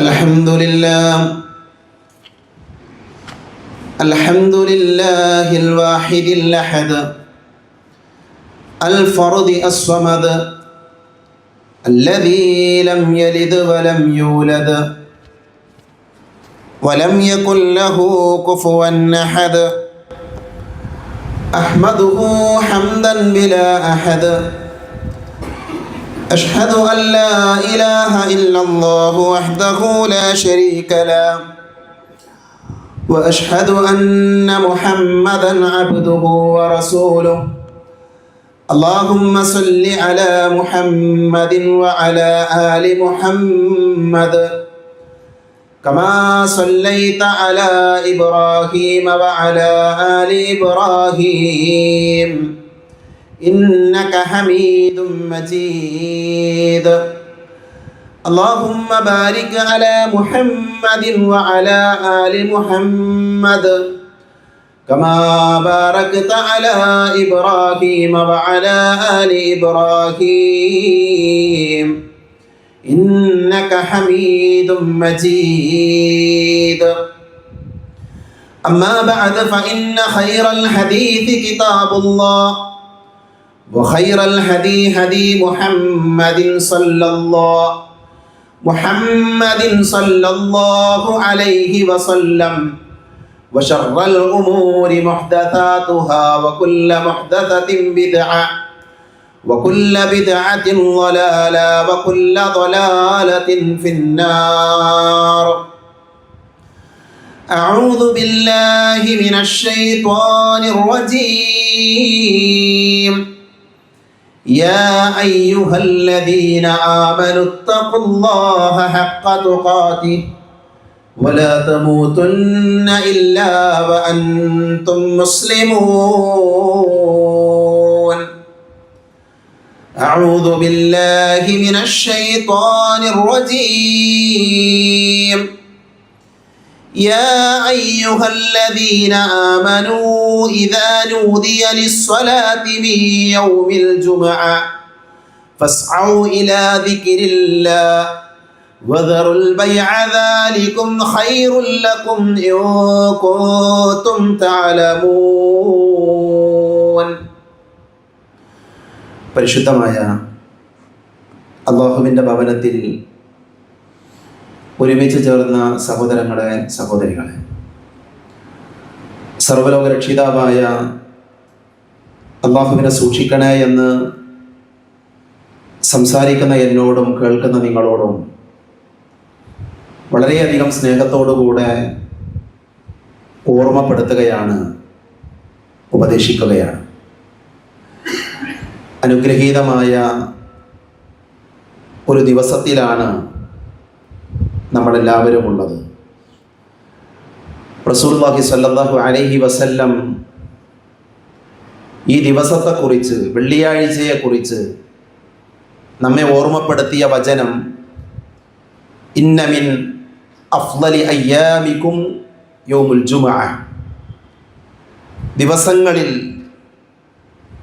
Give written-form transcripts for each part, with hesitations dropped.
الحمد لله الواحد الأحد الفرد الصمد الذي لم يلد ولم يولد ولم يكن له كفوا أحد أحمده حمدا بلا أحد أشهد أن لا إله إلا الله وحده لا شريك له وأشهد أن محمدا عبده ورسوله اللهم صل على محمد وعلى آل محمد كما صليت على إبراهيم وعلى آل إبراهيم إنك حميد مجيد اللهم بارك على محمد وعلى آل محمد كما باركت على إبراهيم وعلى آل إبراهيم إنك حميد مجيد أما بعد فإن خير الحديث كتاب الله وخير الهدي هدي محمد صلى الله عليه وسلم وشر الأمور محدثاتها وكل محدثة بدعة وكل بدعة ضلالة وكل ضلالة في النار. أعوذ بالله من الشيطان الرجيم. يا أيها الذين آمنوا اتقوا الله حق تقاته ولا تموتن إلا وأنتم مسلمون. أعوذ بالله من الشيطان الرجيم. يا أيها الذين آمنوا إذا نودي للصلاة من يوم الجمعة فاسعوا إلى ذكر الله وذروا البيع ذلكم خير لكم إن كنتم تعلمون. പരിശുദ്ധമായ അല്ലാഹുവിൻ്റെ ഭവനത്തിൽ ഒരുമിച്ച് ചേർന്ന സഹോദരങ്ങളെ, സഹോദരികളെ, സർവ്വലോക രക്ഷിതാവായ അല്ലാഹുവിനെ സൂക്ഷിക്കണേ എന്ന് സംസാരിക്കുന്ന എന്നോടും കേൾക്കുന്ന നിങ്ങളോടും വളരെയധികം സ്നേഹത്തോടുകൂടെ ഓർമ്മപ്പെടുത്തുകയാണ്, ഉപദേശിക്കുകയാണ്. അനുഗ്രഹീതമായ ഒരു ദിവസത്തിലാണ് നമ്മളെല്ലാവരും ഉള്ളത്. റസൂലുള്ളാഹി സ്വല്ലല്ലാഹു അലൈഹി വസല്ലം ഈ ദിവസത്തെക്കുറിച്ച്, വെള്ളിയാഴ്ചയെക്കുറിച്ച് നമ്മെ ഓർമ്മപ്പെടുത്തിയ വചനം ഇന്ന മിൻ അഫ്ളലി അയ്യാമിക്കും യൗമുൽ ജുമുഅ, ദിവസങ്ങളിൽ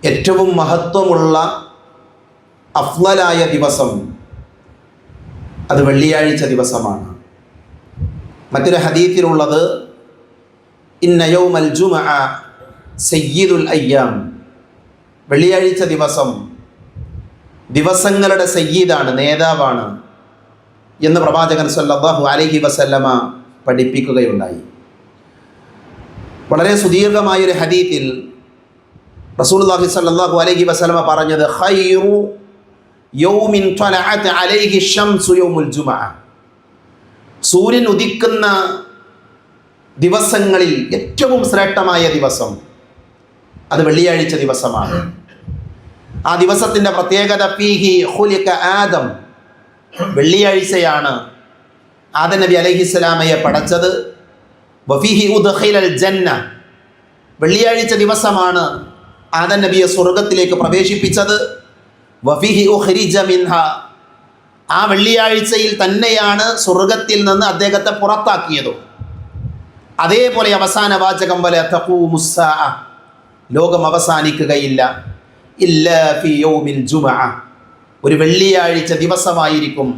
ഏറ്റവും മഹത്വമുള്ള അഫ്ളലായ ദിവസം അത് വെള്ളിയാഴ്ച ദിവസമാണ്. മറ്റൊരു ഹദീസിലുള്ളത് ഇന്ന യൗമൽ ജുമുഅ സയ്യിദുൽ അയ്യാം, വെള്ളിയാഴ്ച ദിവസം ദിവസങ്ങളുടെ സയ്യിദാണ്, നേതാവാണ് എന്ന് പ്രവാചകൻ സല്ലല്ലാഹു അലൈഹി വസല്ലമ പഠിപ്പിക്കുകയുണ്ടായി. വളരെ സുദീർഘമായൊരു ഹദീസിൽ റസൂലുള്ളാഹി സല്ലല്ലാഹു അലൈഹി വസല്ലമ പറഞ്ഞത് ഖൈറു യൗമിൻ ത്വലഅത് അലൈഹി ശംസു യൗമുൽ ജുമുഅ, സൂര്യൻ ഉദിക്കുന്ന ദിവസങ്ങളിൽ ഏറ്റവും ശ്രേഷ്ഠമായ ദിവസം അത് വെള്ളിയാഴ്ച ദിവസമാണ്. ആ ദിവസത്തിൻ്റെ പ്രത്യേകത ഫീഹി ഖുലിഖ ആദം, വെള്ളിയാഴ്ചയാണ് ആദം നബി അലൈഹിസ്സലാമയെ പടച്ചത്. വഫീഹി ഉദ്ഖിലൽ ജന്ന, വെള്ളിയാഴ്ച ദിവസമാണ് ആദം നബിയെ സ്വർഗത്തിലേക്ക് പ്രവേശിപ്പിച്ചത്. വഫീഹി ഉഖ്രിജ മിൻഹ, ആ വെള്ളിയാഴ്ചയിൽ തന്നെയാണ് സ്വർഗത്തിൽ നിന്ന് അദ്ദേഹത്തെ പുറത്താക്കിയത്. അതേപോലെ അവസാന വാചകം വല തഖൂമുസ്സാഅ, ലോകം അവസാനിക്കുകയില്ല ഇല്ലാ ഫീ യൗമിൽ ജുമുഅ, ഒരു വെള്ളിയാഴ്ച ദിവസമായിരിക്കും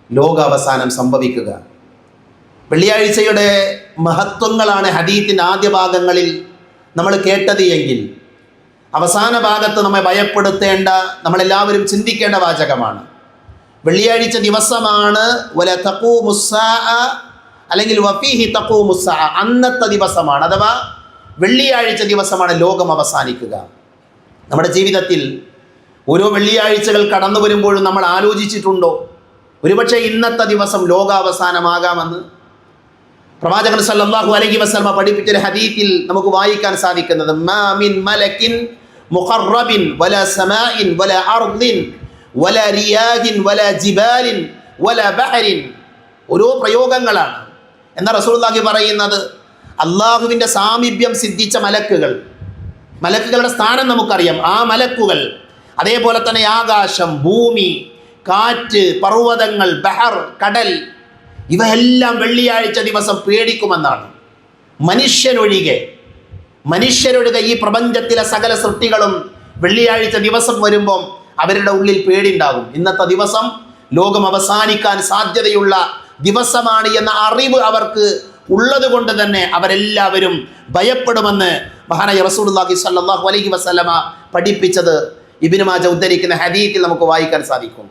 ലോകാവസാനം സംഭവിക്കുക. വെള്ളിയാഴ്ചയുടെ മഹത്വങ്ങളാണ് ഹദീത്തിൻ്റെ ആദ്യ ഭാഗങ്ങളിൽ നമ്മൾ കേട്ടത് എങ്കിൽ അവസാന ഭാഗത്ത് നമ്മെ ഭയപ്പെടുത്തേണ്ട, നമ്മളെല്ലാവരും ചിന്തിക്കേണ്ട വാചകമാണ്. വെള്ളിയാഴ്ച ദിവസമാണ് വല തഖൂമുസ്സാഅ, അല്ലെങ്കിൽ വഫീഹി തഖൂമുസ്സാഅ, അന്നത്തെ ദിവസമാണ്, അഥവാ വെള്ളിയാഴ്ച ദിവസമാണ് ലോകം അവസാനിക്കുക. നമ്മുടെ ജീവിതത്തിൽ ഓരോ വെള്ളിയാഴ്ചകൾ കടന്നു വരുമ്പോഴും നമ്മൾ ആലോചിച്ചിട്ടുണ്ടോ ഒരുപക്ഷെ ഇന്നത്തെ ദിവസം ലോകാവസാനമാകാമെന്ന്? പ്രവാചകൻ സല്ലല്ലാഹു അലൈഹി വസല്ലമ പഠിപ്പിച്ചൊരു ഹദീത്തിൽ നമുക്ക് വായിക്കാൻ സാധിക്കുന്നത്, മാ മിൻ മലക്കിൻ മുഖറബിൻ വലാ സമാഇൻ വലാ അർദിൻ വലാ റിയാഹിൻ വലാ ജിബാലിൻ വലാ ബഹരിൻ. ഓരോ പ്രയോഗങ്ങളാണ്. എന്നാൽ റസൂലുള്ളാഹി പറയുന്നത് അള്ളാഹുവിൻ്റെ സാമീപ്യം സിദ്ധിച്ച മലക്കുകളുടെ സ്ഥാനം നമുക്കറിയാം. ആ മലക്കുകൾ, അതേപോലെ തന്നെ ആകാശം, ഭൂമി, കാറ്റ്, പർവ്വതങ്ങൾ, ബഹർ, കടൽ, ഇവയെല്ലാം വെള്ളിയാഴ്ച ദിവസം പേടിക്കുമെന്നാണ്. മനുഷ്യരൊഴികെ ഈ പ്രപഞ്ചത്തിലെ സകല സൃഷ്ടികളും വെള്ളിയാഴ്ച ദിവസം വരുമ്പം അവരുടെ ഉള്ളിൽ പേടിയുണ്ടാകും. ഇന്നത്തെ ദിവസം ലോകം അവസാനിക്കാൻ സാധ്യതയുള്ള ദിവസമാണ് എന്ന അറിവ് അവർക്ക് ഉള്ളത് കൊണ്ട് തന്നെ അവരെല്ലാവരും ഭയപ്പെടുമെന്ന് മഹാനായ റസൂലുള്ളാഹി സ്വല്ലല്ലാഹു അലൈഹി വസല്ലമ പഠിപ്പിച്ചത് ഇബ്നു മാജ ഉദ്ധരിക്കുന്ന ഹദീത്തിൽ നമുക്ക് വായിക്കാൻ സാധിക്കും.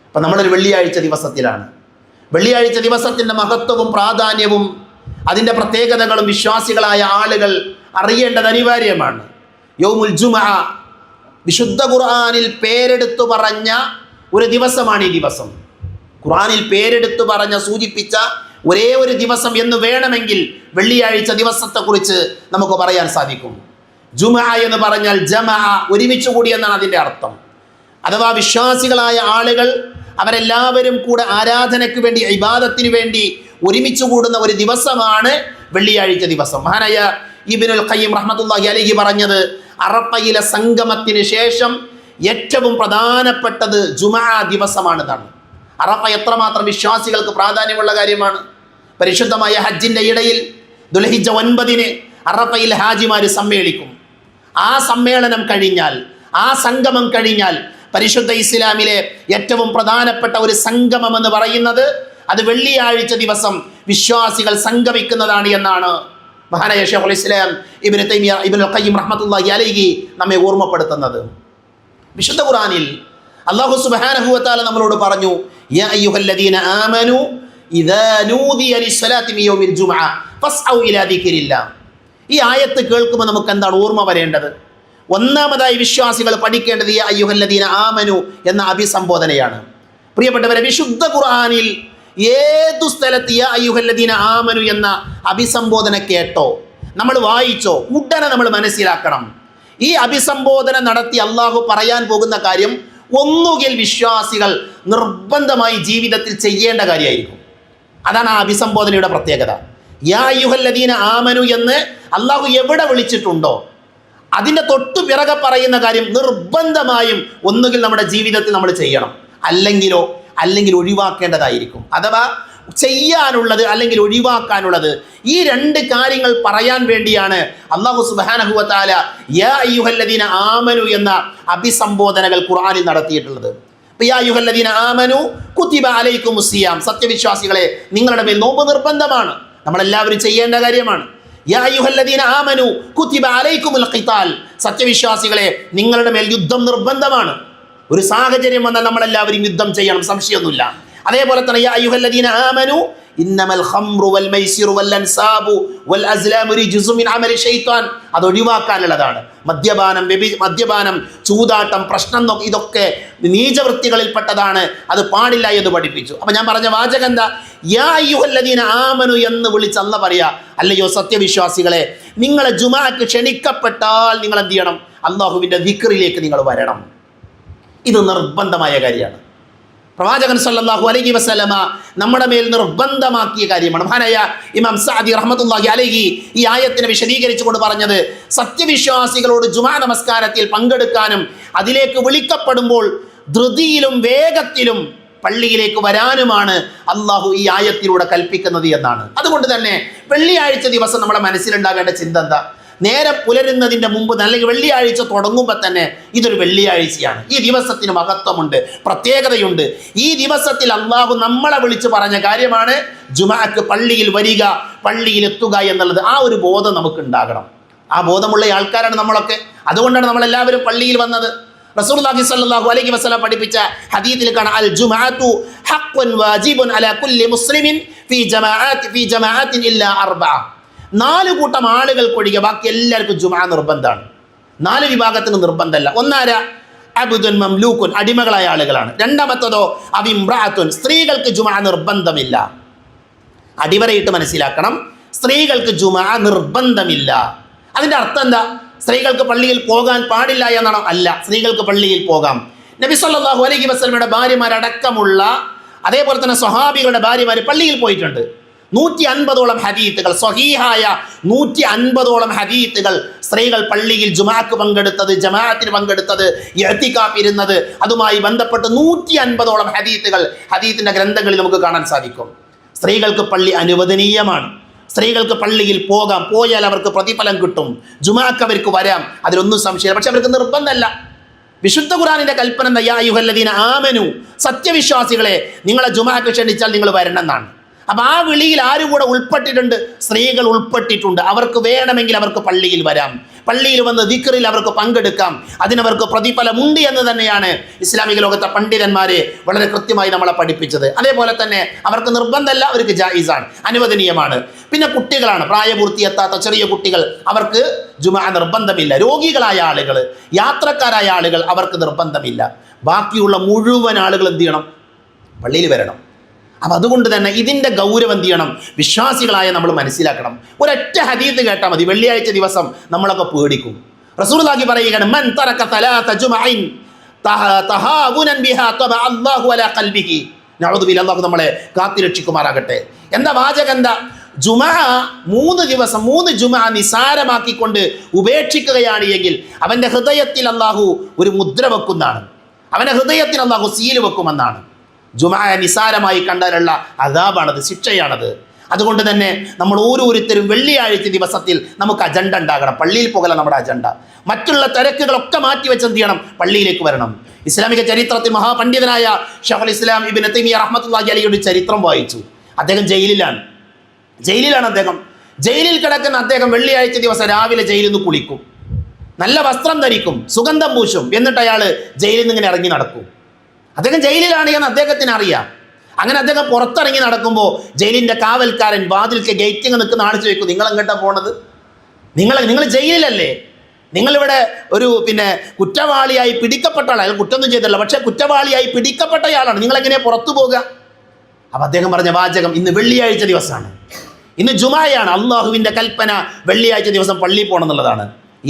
അപ്പം നമ്മളൊരു വെള്ളിയാഴ്ച ദിവസത്തിലാണ്. വെള്ളിയാഴ്ച ദിവസത്തിൻ്റെ മഹത്വവും പ്രാധാന്യവും അതിൻ്റെ പ്രത്യേകതകളും വിശ്വാസികളായ ആളുകൾ അറിയേണ്ടത് അനിവാര്യമാണ്. യൗമുൽ ജുമുഅ വിശുദ്ധ ഖുർആനിൽ പേരെടുത്തു പറഞ്ഞ ഒരു ദിവസമാണ് ഈ ദിവസം. ഖുർആനിൽ പേരെടുത്തു പറഞ്ഞ സൂചിപ്പിച്ച ഒരേ ഒരു ദിവസം എന്ന് വേണമെങ്കിൽ വെള്ളിയാഴ്ച ദിവസത്തെക്കുറിച്ച് നമുക്ക് പറയാൻ സാധിക്കും. ജുമുഅ എന്ന് പറഞ്ഞാൽ ജമഅ, ഒരുമിച്ച് കൂടി എന്നാണ് അതിൻ്റെ അർത്ഥം. അഥവാ വിശ്വാസികളായ ആളുകൾ അവരെല്ലാവരും കൂടെ ആരാധനയ്ക്ക് വേണ്ടി, ഇബാദത്തിന് വേണ്ടി ഒരുമിച്ച് കൂടുന്ന ഒരു ദിവസമാണ് വെള്ളിയാഴ്ച ദിവസം. മഹാനായ ഇബ്നുൽ ഖയ്യിം റഹ്മത്തുള്ളാഹി അലൈഹി പറഞ്ഞത്, അറഫയിലെ സംഗമത്തിന് ശേഷം ഏറ്റവും പ്രധാനപ്പെട്ടത് ജുമുഅ ദിവസമാണെന്നാണ്. അറഫ എത്രമാത്രം വിശ്വാസികൾക്ക് പ്രാധാന്യമുള്ള കാര്യമാണ്. പരിശുദ്ധമായ ഹജ്ജിൻ്റെ ഇടയിൽ ദുൽഹിജ്ജ 9 അറഫയിൽ ഹാജിമാർ സമ്മേളിക്കും. ആ സമ്മേളനം കഴിഞ്ഞാൽ, ആ സംഗമം കഴിഞ്ഞാൽ പരിശുദ്ധ ഇസ്ലാമിലെ ഏറ്റവും പ്രധാനപ്പെട്ട ഒരു സംഗമം എന്ന് പറയുന്നത് അത് വെള്ളിയാഴ്ച ദിവസം വിശ്വാസികൾ സംഗമിക്കുന്നതാണ് എന്നാണ് മഹാനായ ശൈഖുൽ ഇസ്ലാം ഇബ്നുൽ ഖയ്യിം റഹ്മത്തുള്ളാഹി അലൈഹി നമ്മെ ഓർമ്മപ്പെടുത്തുന്നത്. വിശുദ്ധ ഖുർആനിൽ അല്ലാഹു സുബ്ഹാനഹു വ തആല നമ്മളോട് പറഞ്ഞു, യാ അയ്യുഹല്ലദീന ആമനു ഇദാ നൂദിയ ലിസ്സലാത്തി മിൻ യൗമിൽ ജുമുഅ ഫസ്ഔ ഇലാ ദിക്രില്ലാഹ്. ഈ ആയത്ത് കേൾക്കുമ്പോൾ നമുക്ക് എന്താണ് ഓർമ്മ വരേണ്ടത്? ഒന്നാമതായി വിശ്വാസികൾ പഠിക്കേണ്ടത് യാ അയ്യുഹല്ലദീന ആമനു എന്ന അഭിസംബോധനയാണ്. പ്രിയപ്പെട്ടവരെ, വിശുദ്ധ ഖുർആനിൽ ഏതു സ്ഥലത്ത് യാ അയ്യുഹല്ലദീന ആമനു എന്ന അഭിസംബോധന കേട്ടോ, നമ്മൾ വായിച്ചോ, ഉടനെ നമ്മൾ മനസ്സിലാക്കണം, ഈ അഭിസംബോധന നടത്തി അള്ളാഹു പറയാൻ പോകുന്ന കാര്യം ഒന്നുകിൽ വിശ്വാസികൾ നിർബന്ധമായി ജീവിതത്തിൽ ചെയ്യേണ്ട കാര്യമായിരിക്കും. അതാണ് ആ അഭിസംബോധനയുടെ പ്രത്യേകത. യാ അയ്യുഹല്ലദീന ആമനു എന്ന് അള്ളാഹു എവിടെ വിളിച്ചിട്ടുണ്ടോ അതിൻ്റെ തൊട്ടു പിറകെ പറയുന്ന കാര്യം നിർബന്ധമായും ഒന്നുകിൽ നമ്മുടെ ജീവിതത്തിൽ നമ്മൾ ചെയ്യണം, അല്ലെങ്കിൽ ഒഴിവാക്കേണ്ടതായിരിക്കും. അഥവാ ചെയ്യാനുള്ളത് അല്ലെങ്കിൽ ഒഴിവാക്കാനുള്ളത്, ഈ രണ്ട് കാര്യങ്ങൾ പറയാൻ വേണ്ടിയാണ് അല്ലാഹു സുബ്ഹാനഹു വ തആല യാ അയ്യുഹല്ലദീന ആമനു എന്ന അഭിസംബോധനകൾ ഖുർആനിൽ നടത്തിയിട്ടുള്ളത്. യാ അയ്യുഹല്ലദീന ആമനു കുതിബ അലൈക്കുമുസ്സിയാം, സത്യവിശ്വാസികളെ നിങ്ങളുടെ മേൽ നോമ്പ് നിർബന്ധമാണ്, നമ്മളെല്ലാവരും ചെയ്യേണ്ട കാര്യമാണ്. യാ അയ്യുഹല്ലദീന ആമനു കുതിബ അലൈക്കുമുൽ ഖിതാൽ, സത്യവിശ്വാസികളെ നിങ്ങളുടെ മേൽ യുദ്ധം നിർബന്ധമാണ്. ഒരു സാഹചര്യം വന്നാൽ നമ്മളെല്ലാവരും യുദ്ധം ചെയ്യണം, സംശയമൊന്നുമില്ല. അതേപോലെ തന്നെ യാ അയ്യുഹല്ലദീന ആമനു ഇന്നമൽ ഖംറു വൽ മൈസിറു വൽ അൻസാബു വൽ അസ്ലാമു റിജ്സും മിൻ അമലി ശൈത്താൻ, അത് ഒഴിവാക്കാനുള്ളതാണ്. മദ്യപാനം, ചൂതാട്ടം, പ്രശ്നം, ഇതൊക്കെ നീചവൃത്തികളിൽപ്പെട്ടതാണ്, അത് പാടില്ല എന്ന് പഠിപ്പിച്ചു. അപ്പം ഞാൻ പറഞ്ഞ വാചകം എന്താ? യാ അയ്യുഹല്ലദീന ആമനു എന്ന് വിളിച്ച് അല്ല പറയാ, അല്ലയോ സത്യവിശ്വാസികളെ, നിങ്ങളെ ജുമാഅക്ക് ക്ഷണിക്കപ്പെട്ടാൽ നിങ്ങൾ എന്ത് ചെയ്യണം? അല്ലാഹുവിൻ്റെ ദിക്റിലേക്ക് നിങ്ങൾ വരണം. ഇത് നിർബന്ധമായ കാര്യമാണ്. പ്രവാചകൻ സല്ലല്ലാഹു അലൈഹി വസല്ലമ നമ്മുടെ മേൽ നിർബന്ധമാക്കിയ കാര്യമാണ്. മഹാനായ ഇമാം സഅദി റഹ്മത്തുള്ളാഹി അലൈഹി ഈ ആയത്തിനെ വിശദീകരിച്ചുകൊണ്ട് പറഞ്ഞത്, സത്യവിശ്വാസികളോട് ജുമാ നമസ്കാരത്തിൽ പങ്കെടുക്കാനും അതിലേക്ക് വിളിക്കപ്പെടുമ്പോൾ ധൃതിയിലും വേഗത്തിലും പള്ളിയിലേക്ക് വരാനുമാണ് അള്ളാഹു ഈ ആയത്തിലൂടെ കൽപ്പിക്കുന്നത് എന്നാണ്. അതുകൊണ്ട് തന്നെ വെള്ളിയാഴ്ച ദിവസം നമ്മുടെ മനസ്സിലുണ്ടാകേണ്ട ചിന്ത എന്താ? നേരം പുലരുന്നതിൻ്റെ മുമ്പ് അല്ലെങ്കിൽ വെള്ളിയാഴ്ച തുടങ്ങുമ്പോൾ തന്നെ ഇതൊരു വെള്ളിയാഴ്ചയാണ്. ഈ ദിവസത്തിന് മഹത്വമുണ്ട്, പ്രത്യേകതയുണ്ട്. ഈ ദിവസത്തിൽ അള്ളാഹു നമ്മളെ വിളിച്ച് പറഞ്ഞ കാര്യമാണ് ജുമാക്ക് പള്ളിയിൽ വരിക, പള്ളിയിൽ എത്തുക എന്നുള്ളത്. ആ ഒരു ബോധം നമുക്ക് ഉണ്ടാകണം. ആ ബോധമുള്ള ആൾക്കാരാണ് നമ്മളൊക്കെ. അതുകൊണ്ടാണ് നമ്മളെല്ലാവരും പള്ളിയിൽ വന്നത്. റസൂലുള്ളാഹി സ്വല്ലല്ലാഹു അലൈഹി വസല്ലം പഠിപ്പിച്ച ഹദീസിൽ കാണാം, അൽ ജുമുഅതു ഹഖ്ഖുൻ വാജിബുൻ അലാ കുല്ലി മുസ്ലിമിൻ ഫീ ജമാഅത്തിൻ ഇല്ലാ അർബഅ. 4 കൂട്ടം ആളുകൾക്കൊഴികെ ബാക്കി എല്ലാവർക്കും ജുമുഅ നിർബന്ധമാണ്. 4 വിഭാഗത്തിന് നിർബന്ധമല്ല. ഒന്നാര അബ്ദുൻ മംലൂക്കുൻ, അടിമകളായ ആളുകളാണ്. രണ്ടാമത്തതോ അവിംറഅത്തുൻ, സ്ത്രീകൾക്ക് ജുമുഅ നിർബന്ധമില്ല. അടിവരയിട്ട് മനസ്സിലാക്കണം, സ്ത്രീകൾക്ക് ജുമുഅ നിർബന്ധമില്ല. അതിൻ്റെ അർത്ഥം എന്താ? സ്ത്രീകൾക്ക് പള്ളിയിൽ പോകാൻ പാടില്ല എന്നാണോ? അല്ല, സ്ത്രീകൾക്ക് പള്ളിയിൽ പോകാം. നബി സല്ലല്ലാഹു അലൈഹി വസല്ലമയുടെ ഭാര്യമാരടക്കമുള്ള അതേപോലെ തന്നെ സ്വഹാബികളുടെ ഭാര്യമാർ പള്ളിയിൽ പോയിട്ടുണ്ട്. 150ഓളം ഹദീത്തുകൾ, സ്വഹീഹായ 150ഓളം ഹദീത്തുകൾ, സ്ത്രീകൾ പള്ളിയിൽ ജുമാക്ക് പങ്കെടുത്തത്, ജമാഅത്തിന് പങ്കെടുത്തത്, ഇഅ്തികാഫ് ഇരുന്നത്, അതുമായി ബന്ധപ്പെട്ട് 150ഓളം ഹദീത്തുകൾ ഹദീത്തിന്റെ ഗ്രന്ഥങ്ങളിൽ നമുക്ക് കാണാൻ സാധിക്കും. സ്ത്രീകൾക്ക് പള്ളി അനുവദനീയമാണ്. സ്ത്രീകൾക്ക് പള്ളിയിൽ പോകാം, പോയാൽ അവർക്ക് പ്രതിഫലം കിട്ടും, ജുമാക്ക് അവർക്ക് വരാം, അതിലൊന്നും സംശയമില്ല. പക്ഷെ അവർക്ക് നിർബന്ധമല്ല. വിശുദ്ധ ഖുർആനിന്റെ കൽപ്പന എന്താ? യാ അയ്യുഹല്ലദീന ആമനു, സത്യവിശ്വാസികളെ നിങ്ങളെ ജുമാക്ക് ക്ഷണിച്ചാൽ നിങ്ങൾ വരണം എന്നാണ്. അപ്പം ആ വിളിയിൽ ആരും കൂടെ ഉൾപ്പെട്ടിട്ടുണ്ട്? സ്ത്രീകൾ ഉൾപ്പെട്ടിട്ടുണ്ട്. അവർക്ക് വേണമെങ്കിൽ അവർക്ക് പള്ളിയിൽ വരാം, പള്ളിയിൽ വന്ന് ദിക്റിൽ അവർക്ക് പങ്കെടുക്കാം, അതിനവർക്ക് പ്രതിഫലമുണ്ട് എന്ന് തന്നെയാണ് ഇസ്ലാമിക ലോകത്തെ പണ്ഡിതന്മാരെ വളരെ കൃത്യമായി നമ്മളെ പഠിപ്പിച്ചത്. അതേപോലെ തന്നെ അവർക്ക് നിർബന്ധമല്ല, അവർക്ക് ജായിസാണ്, അനുവദനീയമാണ്. പിന്നെ കുട്ടികളാണ്, പ്രായപൂർത്തിയെത്താത്ത ചെറിയ കുട്ടികൾ, അവർക്ക് ജുമുഅ നിർബന്ധമില്ല. രോഗികളായ ആളുകൾ, യാത്രക്കാരായ ആളുകൾ, അവർക്ക് നിർബന്ധമില്ല. ബാക്കിയുള്ള മുഴുവൻ ആളുകൾ എന്ത് ചെയ്യണം? പള്ളിയിൽ വരണം. അപ്പം അതുകൊണ്ട് തന്നെ ഇതിൻ്റെ ഗൗരവം എന്ത് ചെയ്യണം? വിശ്വാസികളായ നമ്മൾ മനസ്സിലാക്കണം. ഒരൊറ്റ ഹദീത്ത് കേട്ടാൽ മതി, വെള്ളിയാഴ്ച ദിവസം നമ്മളൊക്കെ പേടിക്കും. റസൂലുള്ളാഹി പറയുകയാണ്, മൻ തറക തലാത ജുമഅൻ തഹാവുനൻ ബിഹാ തബ അല്ലാഹു അലാ ഖൽബിഹി. നഊദു ബില്ലാഹി, അല്ലാഹു നമ്മളെ കാത്തിരക്ഷിക്കുമാറാകട്ടെ. എന്താ വാചകം? എന്താ? ജുമഅ 3 ദിവസം, 3 ജുമഅ നിസാരമാക്കിക്കൊണ്ട് ഉപേക്ഷിക്കുകയാണ് എങ്കിൽ അവൻ്റെ ഹൃദയത്തിൽ അല്ലാഹു ഒരു മുദ്ര വെക്കുന്നതാണ്, അവൻ്റെ ഹൃദയത്തിൽ അല്ലാഹു സീല് വെക്കുമെന്നാണ്. ജുമഅ നിസാരമായി കണ്ടാലുള്ള അദാബാണത്, ശിക്ഷയാണത്. അതുകൊണ്ട് തന്നെ നമ്മൾ ഓരോരുത്തരും വെള്ളിയാഴ്ച ദിവസത്തിൽ നമുക്ക് അജണ്ട ഉണ്ടാകണം. പള്ളിയിൽ പോകല നമ്മുടെ അജണ്ട. മറ്റുള്ള തിരക്കുകളൊക്കെ മാറ്റിവെച്ച് എന്ത് ചെയ്യണം? പള്ളിയിലേക്ക് വരണം. ഇസ്ലാമിക ചരിത്രത്തിൽ മഹാപണ്ഡിതനായ ശൈഖുൽ ഇസ്ലാം ഇബ്നു തൈമിയ്യ റഹ്മത്തുള്ളാഹി അലൈഹിയുടെ ചരിത്രം വായിച്ചു. അദ്ദേഹം ജയിലിലാണ്. അദ്ദേഹം ജയിലിൽ കിടക്കുന്ന അദ്ദേഹം വെള്ളിയാഴ്ച ദിവസം രാവിലെ ജയിലിൽ നിന്ന് കുളിക്കും, നല്ല വസ്ത്രം ധരിക്കും, സുഗന്ധം പൂശും, എന്നിട്ട് അയാൾ ജയിലിൽ നിന്ന് ഇങ്ങനെ ഇറങ്ങി നടക്കും. അദ്ദേഹം ജയിലിലാണ് എന്ന് അദ്ദേഹത്തിന് അറിയാം. അങ്ങനെ അദ്ദേഹം പുറത്തിറങ്ങി നടക്കുമ്പോൾ ജയിലിൻ്റെ കാവൽക്കാരൻ വാതിൽക്ക് ഗേറ്റിങ് നിൽക്കുന്ന ആൾ ചോദിക്കും, നിങ്ങൾ എങ്ങോട്ടാ പോണത്? നിങ്ങൾ ജയിലിലല്ലേ? നിങ്ങളിവിടെ ഒരു കുറ്റവാളിയായി പിടിക്കപ്പെട്ട ആൾ, അയാൾ കുറ്റമൊന്നും ചെയ്തല്ല, പക്ഷേ കുറ്റവാളിയായി പിടിക്കപ്പെട്ടയാളാണ്, നിങ്ങളെങ്ങനെയാണ് പുറത്തു പോകുക? അപ്പം അദ്ദേഹം പറഞ്ഞ വാചകം, ഇന്ന് വെള്ളിയാഴ്ച ദിവസമാണ്, ഇന്ന് ജുമായാണ്, അള്ളാഹുവിൻ്റെ കൽപ്പന വെള്ളിയാഴ്ച ദിവസം പള്ളിയിൽ പോകണം എന്നുള്ളതാണ്.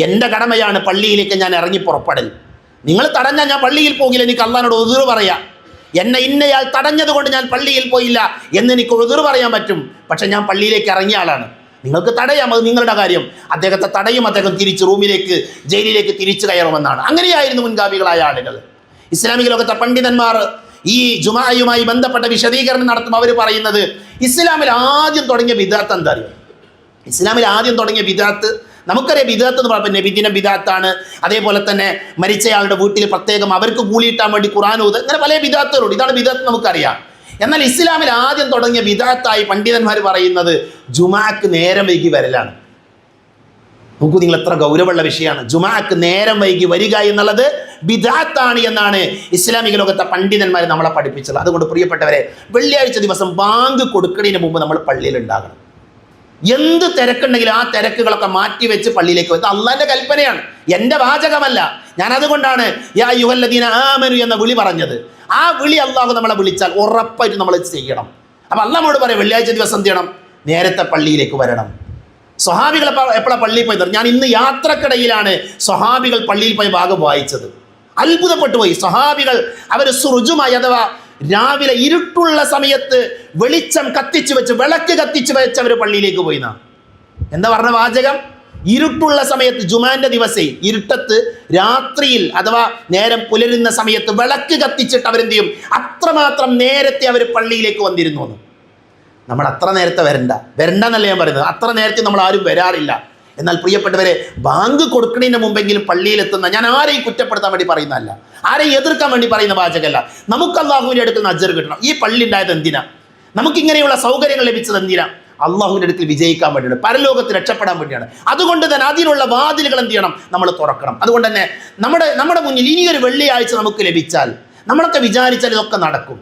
എൻ്റെ കടമയാണ് പള്ളിയിലേക്ക് ഞാൻ ഇറങ്ങി പുറപ്പെടൽ. നിങ്ങൾ തടഞ്ഞാൽ ഞാൻ പള്ളിയിൽ പോകില്ല, എനിക്ക് അള്ളാഹിനോട് ഉദുർ പറയാം. എന്നെ ഇന്നയാൾ തടഞ്ഞത് കൊണ്ട് ഞാൻ പള്ളിയിൽ പോയില്ല എന്നെനിക്ക് ഉദുർ പറയാൻ പറ്റും. പക്ഷെ ഞാൻ പള്ളിയിലേക്ക് ഇറങ്ങിയ ആളാണ്. നിങ്ങൾക്ക് തടയാം, അത് നിങ്ങളുടെ കാര്യം. അദ്ദേഹത്തെ തടയും, അദ്ദേഹം തിരിച്ച് റൂമിലേക്ക്, ജയിലിലേക്ക് തിരിച്ചു കയറുമെന്നാണ്. അങ്ങനെയായിരുന്നു മുൻഗാമികളായ ആളുകൾ. ഇസ്ലാമിക ലോകത്തെ പണ്ഡിതന്മാർ ഈ ജുമായുമായി ബന്ധപ്പെട്ട വിശദീകരണം നടത്തും. അവർ പറയുന്നത്, ഇസ്ലാമിൽ ആദ്യം തുടങ്ങിയ ബിദഅത്ത് എന്താ അറിയോ? ഇസ്ലാമിൽ ആദ്യം തുടങ്ങിയ ബിദഅത്ത് നമുക്കറിയാം. ബിദഅത്ത് എന്ന് പറയുമ്പോൾ നബിദിനം ബിദഅത്താണ്. അതേപോലെ തന്നെ മരിച്ചയാളുടെ വീട്ടിൽ പ്രത്യേകം അവർക്ക് കൂലിയിട്ടാൻ വേണ്ടി ഖുർആൻ ഓതുക, അങ്ങനെ പല ബിദഅത്തുകളുണ്ട്. ഇതാണ് ബിദഅത്ത്, നമുക്കറിയാം. എന്നാൽ ഇസ്ലാമിൽ ആദ്യം തുടങ്ങിയ ബിദഅത്തായി പണ്ഡിതന്മാർ പറയുന്നത് ജുമാക്ക് നേരം വൈകി വരലാണ്. നോക്കൂ, നിങ്ങൾ എത്ര ഗൗരവമുള്ള വിഷയമാണ്. ജുമാക്ക് നേരം വൈകി വരിക എന്നുള്ളത് ബിദഅത്താണ് എന്നാണ് ഇസ്ലാമിക ലോകത്തെ പണ്ഡിതന്മാർ നമ്മളെ പഠിപ്പിച്ചത്. അതുകൊണ്ട് പ്രിയപ്പെട്ടവരെ, വെള്ളിയാഴ്ച ദിവസം ബാങ്ക് കൊടുക്കുന്നതിന് മുമ്പ് നമ്മൾ പള്ളിയിൽ ഉണ്ടാകണം. എന്ത് തിരക്കുണ്ടെങ്കിലും ആ തിരക്കുകളൊക്കെ മാറ്റിവെച്ച് പള്ളിയിലേക്ക് വരും. അള്ളാഹിൻ്റെ കൽപ്പനയാണ്, എൻ്റെ വാചകമല്ല. ഞാനതുകൊണ്ടാണ് യാ അയ്യുഹല്ലദീന ആമനു എന്ന വിളി പറഞ്ഞത്. ആ വിളി അള്ളാഹു നമ്മളെ വിളിച്ചാൽ ഉറപ്പായിട്ട് നമ്മൾ ചെയ്യണം. അപ്പം അള്ളാഹ് നമ്മോട് പറയും, വെള്ളിയാഴ്ച ദിവസം എന്ത് ചെയ്യണം? നേരത്തെ പള്ളിയിലേക്ക് വരണം. സ്വഹാബികൾ എപ്പോഴാണ് പള്ളിയിൽ പോയത്? ഞാൻ ഇന്ന് യാത്രക്കിടയിലാണ് സ്വഹാബികൾ പള്ളിയിൽ പോയി ഭാഗം വായിച്ചത്. അത്ഭുതപ്പെട്ടു പോയി. സ്വഹാബികൾ അവർ സുറുജുമായി, അഥവാ രാവിലെ ഇരുട്ടുള്ള സമയത്ത് വെളിച്ചം കത്തിച്ചു വെച്ച്, വിളക്ക് കത്തിച്ചു വെച്ച് അവർ പള്ളിയിലേക്ക് പോയിന്നാ. എന്താ പറഞ്ഞ വാചകം? ഇരുട്ടുള്ള സമയത്ത്, ജുമാന്റെ ദിവസേ ഇരുട്ടത്ത്, രാത്രിയിൽ അഥവാ നേരം പുലരുന്ന സമയത്ത് വിളക്ക് കത്തിച്ചിട്ട് അവരെന്ത് ചെയ്യും? അത്രമാത്രം നേരത്തെ അവർ പള്ളിയിലേക്ക് വന്നിരുന്നു എന്ന്. നമ്മൾ അത്ര നേരത്തെ വരണ്ട എന്നല്ല ഞാൻ പറയുന്നത്. അത്ര നേരത്തെ നമ്മൾ ആരും വരാറില്ല. എന്നാൽ പ്രിയപ്പെട്ടവരെ, ബാങ്ക് കൊടുക്കുന്നതിന് മുമ്പെങ്കിലും പള്ളിയിലെത്തുന്ന, ഞാൻ ആരെയും കുറ്റപ്പെടുത്താൻ വേണ്ടി പറയുന്നതല്ല, ആരെയും എതിർക്കാൻ വേണ്ടി പറയുന്ന വാചകമല്ല. നമുക്ക് അള്ളാഹുവിൻ്റെ അടുക്കൽ നിന്ന് അജ്ർ കിട്ടണം. ഈ പള്ളി ഉണ്ടായത് എന്തിനാ? നമുക്കിങ്ങനെയുള്ള സൗകര്യങ്ങൾ ലഭിച്ചത് എന്തിനാ? അള്ളാഹുവിൻ്റെ അടുക്കൽ വിജയിക്കാൻ വേണ്ടിയാണ്, പരലോകത്ത് രക്ഷപ്പെടാൻ വേണ്ടിയാണ്. അതുകൊണ്ട് തന്നെ അതിനുള്ള വാതിലുകൾ എന്ത് ചെയ്യണം? നമ്മൾ തുറക്കണം. അതുകൊണ്ട് തന്നെ നമ്മുടെ മുന്നിൽ ഇനിയൊരു വെള്ളിയാഴ്ച നമുക്ക് ലഭിച്ചാൽ, നമ്മളൊക്കെ വിചാരിച്ചാൽ ഇതൊക്കെ നടക്കും,